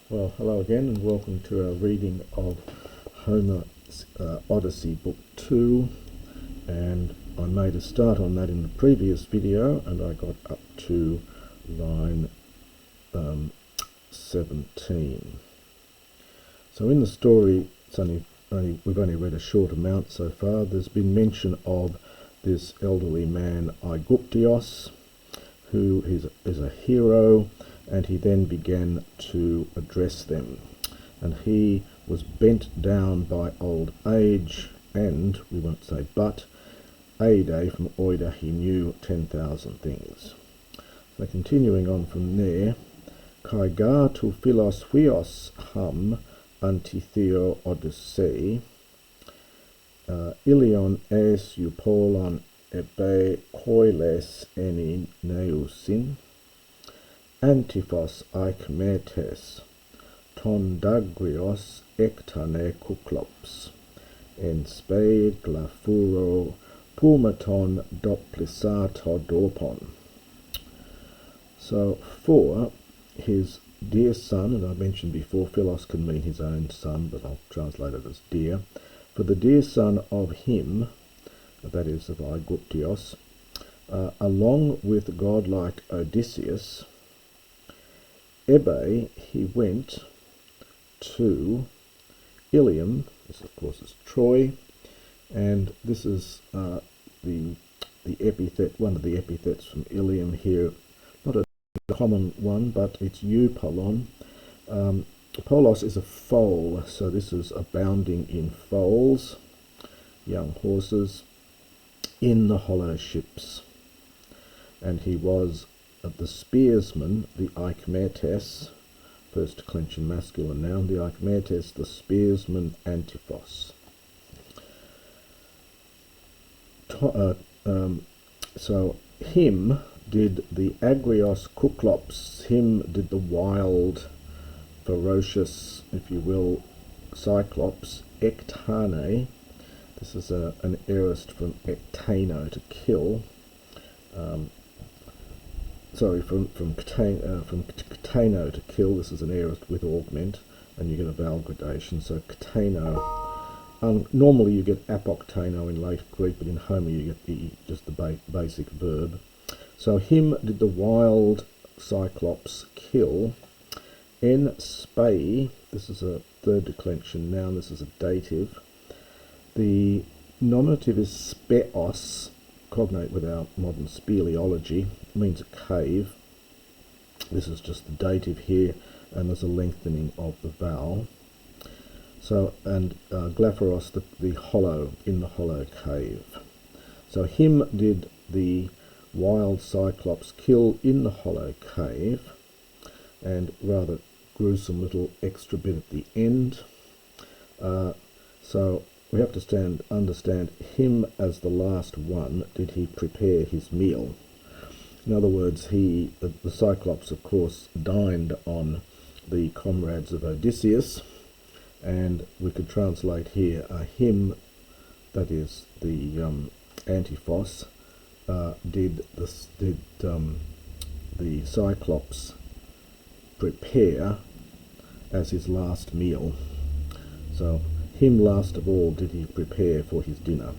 Well, hello again and welcome to our reading of Homer's Odyssey Book 2, and I made a start on that in the previous video and I got up to line 17. So in the story, we've only read a short amount so far. There's been mention of this elderly man Aigyptios, who is a hero, and he then began to address them. And he was bent down by old age, and, we won't say but, Aide from Oida, he knew 10,000 things. So continuing on from there, Kaiga tu philos huios hum antitheo Odyssey, Ilion es eupolon ebe koiles eni neusin, Antiphos Aigyptios, ton dagrios ektane kuklops, en spe glafuro pulmaton doplisato dorpon. So for his dear son, and I mentioned before, Philos can mean his own son, but I'll translate it as dear. For the dear son of him, that is of Aigyptios, along with godlike Odysseus, Ebe, he went to Ilium. This of course is Troy, and this is the epithet, one of the epithets from Ilium here, not a common one, but it's eupolon. Polos is a foal, so this is abounding in foals, young horses, in the hollow ships. And he was the spearsman, the Aigyptios, first declension masculine noun, the Aigyptios, the spearsman Antiphos. So him did the Agrios Kuklops, him did the wild, ferocious, if you will, Cyclops, Ektane. This is an aorist from ektano, to kill. From katano, to kill. This is an aorist with augment, and you get a vowel gradation. So katano. Normally you get apoktano in late Greek, but in Homer you get just the basic verb. So him did the wild Cyclops kill. En spe, this is a third declension noun, this is a dative. The nominative is speos, cognate with our modern speleology, means a cave. This is just the dative here, and there's a lengthening of the vowel. So, and glaphoros, the hollow, in the hollow cave. So him did the wild Cyclops kill in the hollow cave, and rather gruesome little extra bit at the end. So we have to understand him as the last one. Did he prepare his meal? In other words, the Cyclops, of course, dined on the comrades of Odysseus, and we could translate here him, that is the Antiphos, did the Cyclops prepare as his last meal. So him last of all did he prepare for his dinner.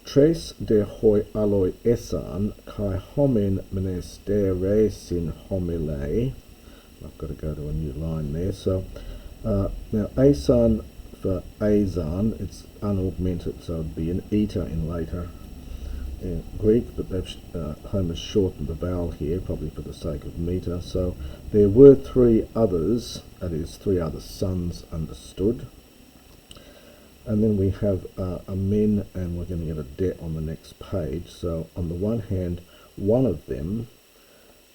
Tres de hoi aloi esan kai homen menesteresin homile. I've got to go to a new line there. So now asan for azan, it's unaugmented, so it'd be an eta in later Greek, but Homer's shortened the vowel here, probably for the sake of meter. So there were three others, that is, three other sons understood. And then we have a men, and we're going to get a de on the next page. So on the one hand, one of them,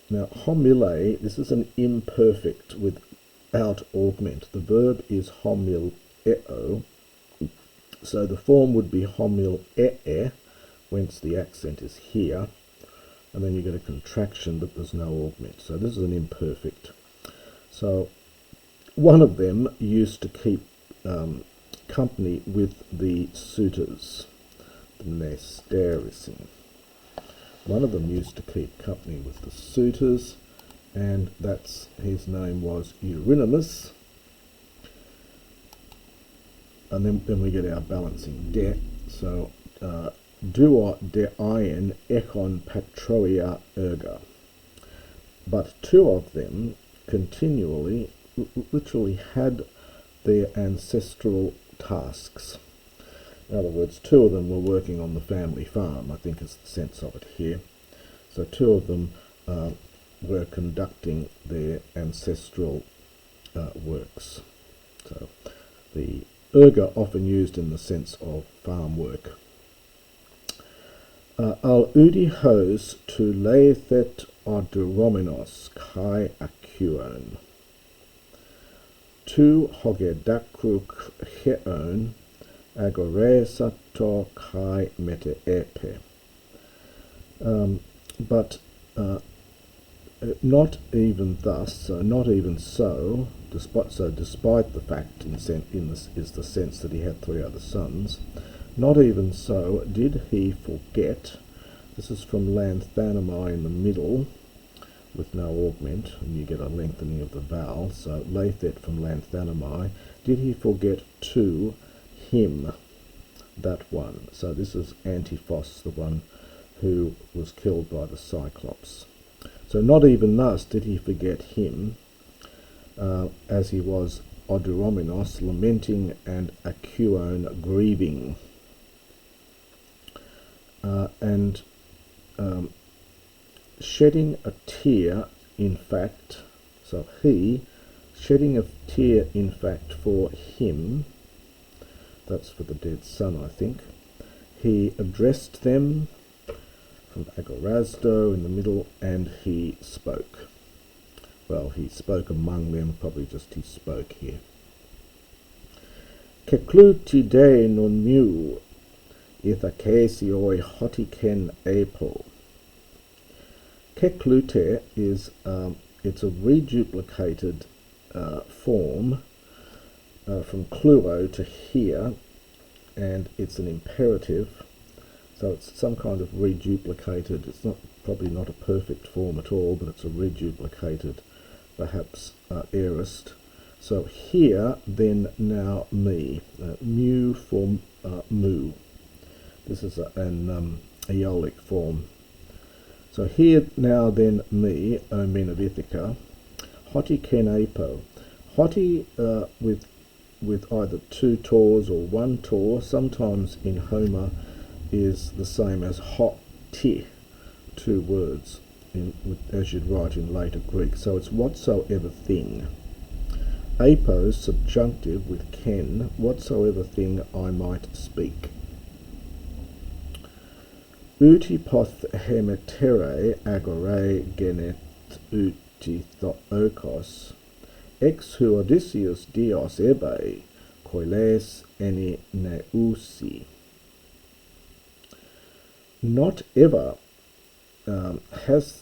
now homile, this is an imperfect without augment. The verb is homileo, so the form would be homilee, whence the accent is here, and then you get a contraction, but there's no augment. So this is an imperfect. So one of them used to keep company with the suitors, the nesterisin. One of them used to keep company with the suitors, and his name was Eurynomus. And then we get our balancing debt. So duo de ion echon patroia erga. But two of them continually, literally had their ancestral tasks. In other words, two of them were working on the family farm, I think is the sense of it here. So two of them were conducting their ancestral works. So the erga often used in the sense of farm work. Al udi hos tu leithet oduromenos kai akuon. Tu hogedakruk heon agoresato kai mete epe. But not even thus, not even so, despite the fact in this is the sense that he had three other sons, not even so did he forget. This is from lanthanami in the middle, with no augment, and you get a lengthening of the vowel. So lathet from lanthanami. Did he forget to him, that one? So this is Antiphos, the one who was killed by the Cyclops. So not even thus did he forget him, as he was Oduromenos lamenting and Akuon grieving. And shedding a tear, in fact, so he, shedding a tear, in fact, for him, that's for the dead son, I think, he addressed them from Agorazdo in the middle, and he spoke. Well, he spoke among them, probably just he spoke here. Kekluti de non mu, ithakesioi hotiken apo. Keklute is it's a reduplicated form from kluo to here, and it's an imperative, so it's some kind of reduplicated. It's probably not a perfect form at all, but it's a reduplicated, perhaps aorist. So here, then, now, me, mu for mu. This is an aeolic form. So here, now, then, me, O men of Ithaca, hoti ken apo. Hoti with either two taws or one taw, sometimes in Homer is the same as hot ti, two words, as you'd write in later Greek. So it's whatsoever thing. Apo, subjunctive with ken, whatsoever thing I might speak. Utipoth hemetere agore genet uti thookos, ex hu Odysseus dios ebe, koiles eni neusi. Not ever has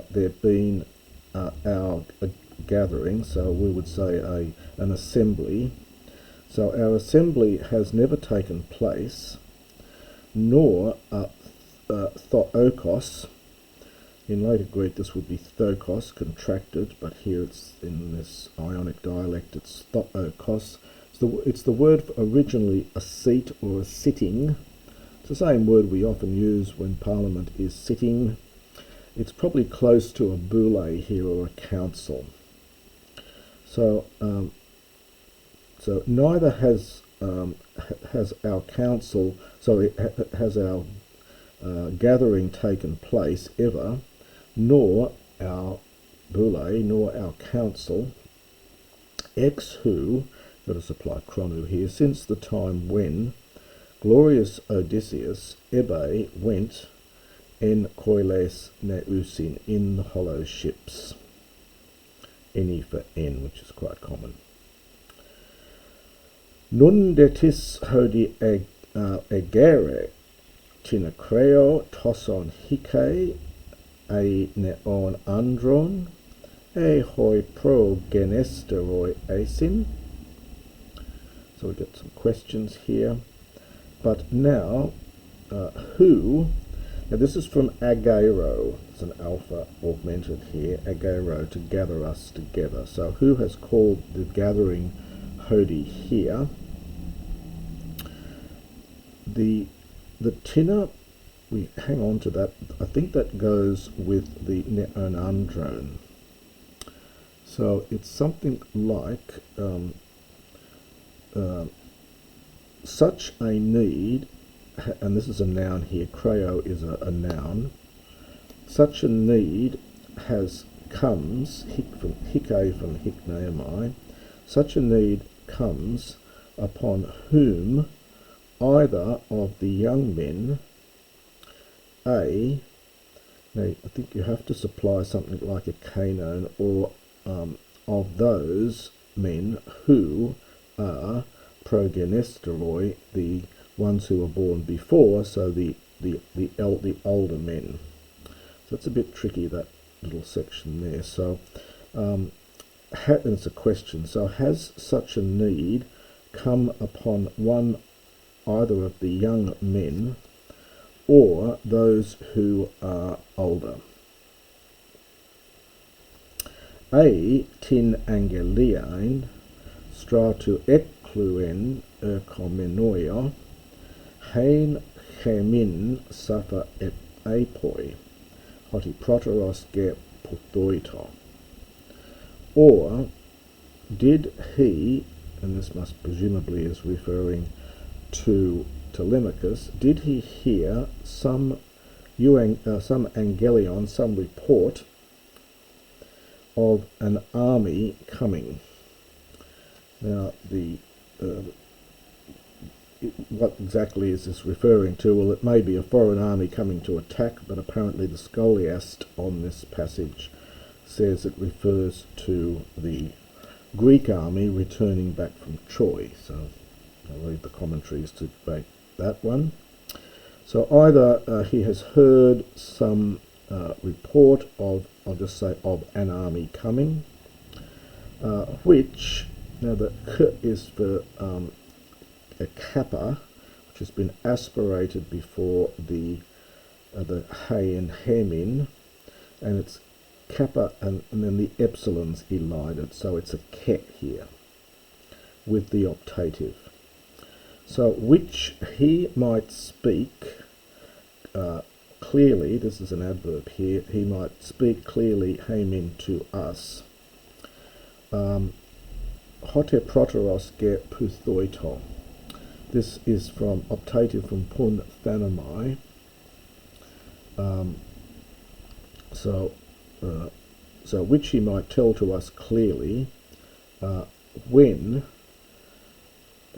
there been our gathering, so we would say an assembly. So our assembly has never taken place, nor thookos. In later Greek this would be thokos, contracted, but here it's in this Ionic dialect it's thookos. It's the word for originally a seat or a sitting. It's the same word we often use when Parliament is sitting. It's probably close to a boule here, or a council. So neither has our council, has our gathering taken place ever, nor our boule, nor our council, ex who, let us apply chrono here, since the time when glorious Odysseus ebe went en koiles neusin, in the hollow ships. Eni for en, which is quite common. Nun detis hodi egere tinacreo toson hike e neon andron e hoi pro genesteroi asin. So we get some questions here. But now, who, Now this is from agero. It's an alpha augmented here. Agero, to gather us together. So who has called the gathering Hodi here? The tinner, we hang on to that. I think that goes with the neonandrone. So it's something like such a need, and this is a noun here, creo is a noun, such a need comes, from hikneomai, such a need comes upon whom either of the young men, now I think you have to supply something like a kainon, or of those men who are progenesteroi, the ones who were born before, so the older men. So it's a bit tricky, that little section there. So it's a question. So has such a need come upon either of the young men or those who are older? Tin angeliain stratu ekluen erkomenoia hein chemin safa et apoi hoti proteros ge puthoito. Or did he, and this must presumably is referring to Telemachos, did he hear some angelion, some report of an army coming? Now, what exactly is this referring to? Well, it may be a foreign army coming to attack, but apparently the scholiast on this passage says it refers to the Greek army returning back from Troy. So I'll read the commentaries to debate that one. So either he has heard some report of, I'll just say, of an army coming, which, now the k is for a kappa, which has been aspirated before the hey and hemin, and it's kappa, and then the epsilon's elided, so it's a ket here with the optative. So which he might speak clearly, this is an adverb here, he might speak clearly hemin to us. Hote proteros ge puthoito. This is from optative from pun thanomai. So which he might tell to us clearly when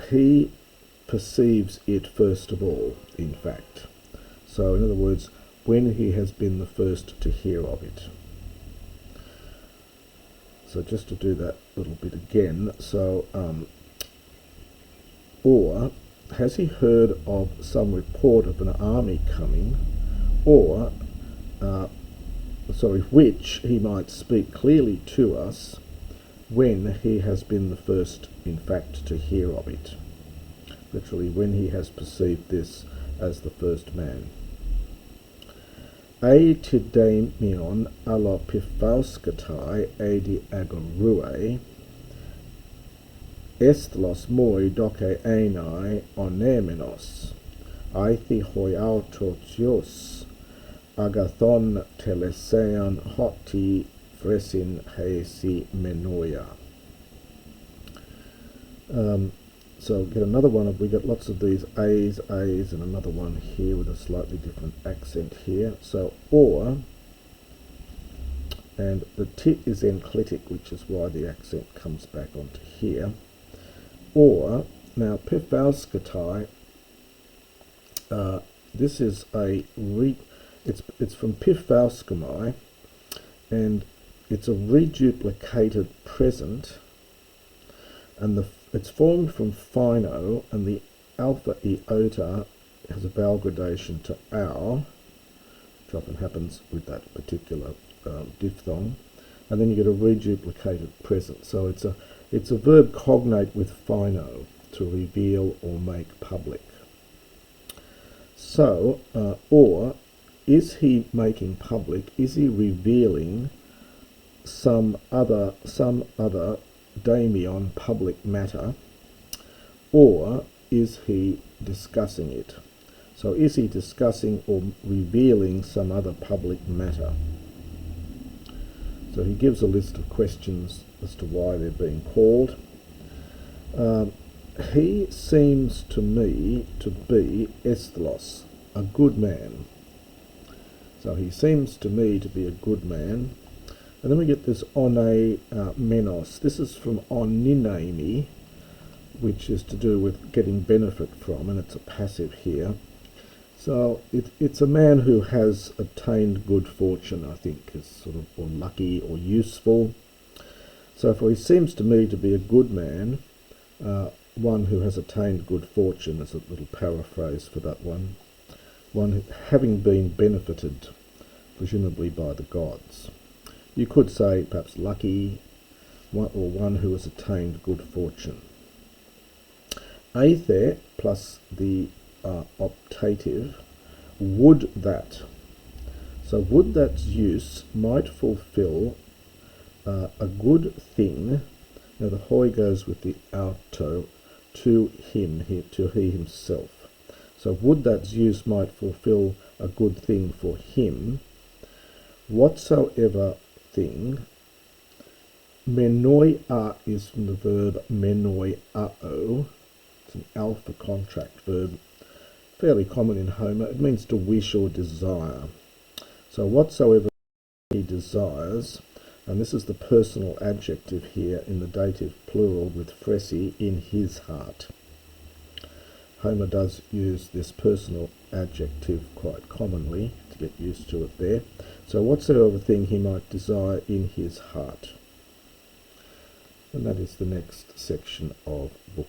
he perceives it first of all, in fact. So in other words, when he has been the first to hear of it. So just to do that little bit again, so or has he heard of some report of an army coming, or which he might speak clearly to us when he has been the first, in fact, to hear of it. Literally, when he has perceived this as the first man. Eitidemion allopifauskatai edi agorue estlos moi doke enai onemenos aithi hoiautotios agathon telesean hoti fresin heisi menoia. So get another one we got lots of these A's, and another one here with a slightly different accent here. So or, and the T is enclitic, which is why the accent comes back onto here. Or, now pifauskatai, this is it's from pifauskami, and it's a reduplicated present, and it's formed from phino, and the alpha iota has a vowel gradation to our, which often happens with that particular diphthong, and then you get a reduplicated present. So it's a verb cognate with phino, to reveal or make public. So, or is he making public, is he revealing some other daimion public matter, or is he discussing it? So is he discussing or revealing some other public matter? So he gives a list of questions as to why they're being called. He seems to me to be Esthlos, a good man. So he seems to me to be a good man. And then we get this one menos. This is from oninemi, which is to do with getting benefit from, and it's a passive here. So it's a man who has attained good fortune, I think, is sort of, or lucky or useful. So for he seems to me to be a good man, one who has attained good fortune is a little paraphrase for that one. One having been benefited, presumably by the gods. You could say perhaps lucky, or one who has attained good fortune. Aether plus the optative, would that. So would that Zeus might fulfill a good thing. Now the hoi goes with the auto, to him, to he himself. So would that Zeus might fulfill a good thing for him, whatsoever thing. Menoi a is from the verb menoi ao. It's an alpha contract verb, fairly common in Homer. It means to wish or desire. So whatsoever he desires, and this is the personal adjective here in the dative plural with fresi, in his heart. Homer does use this personal adjective quite commonly, to get used to it there. So whatsoever thing he might desire in his heart. And that is the next section of book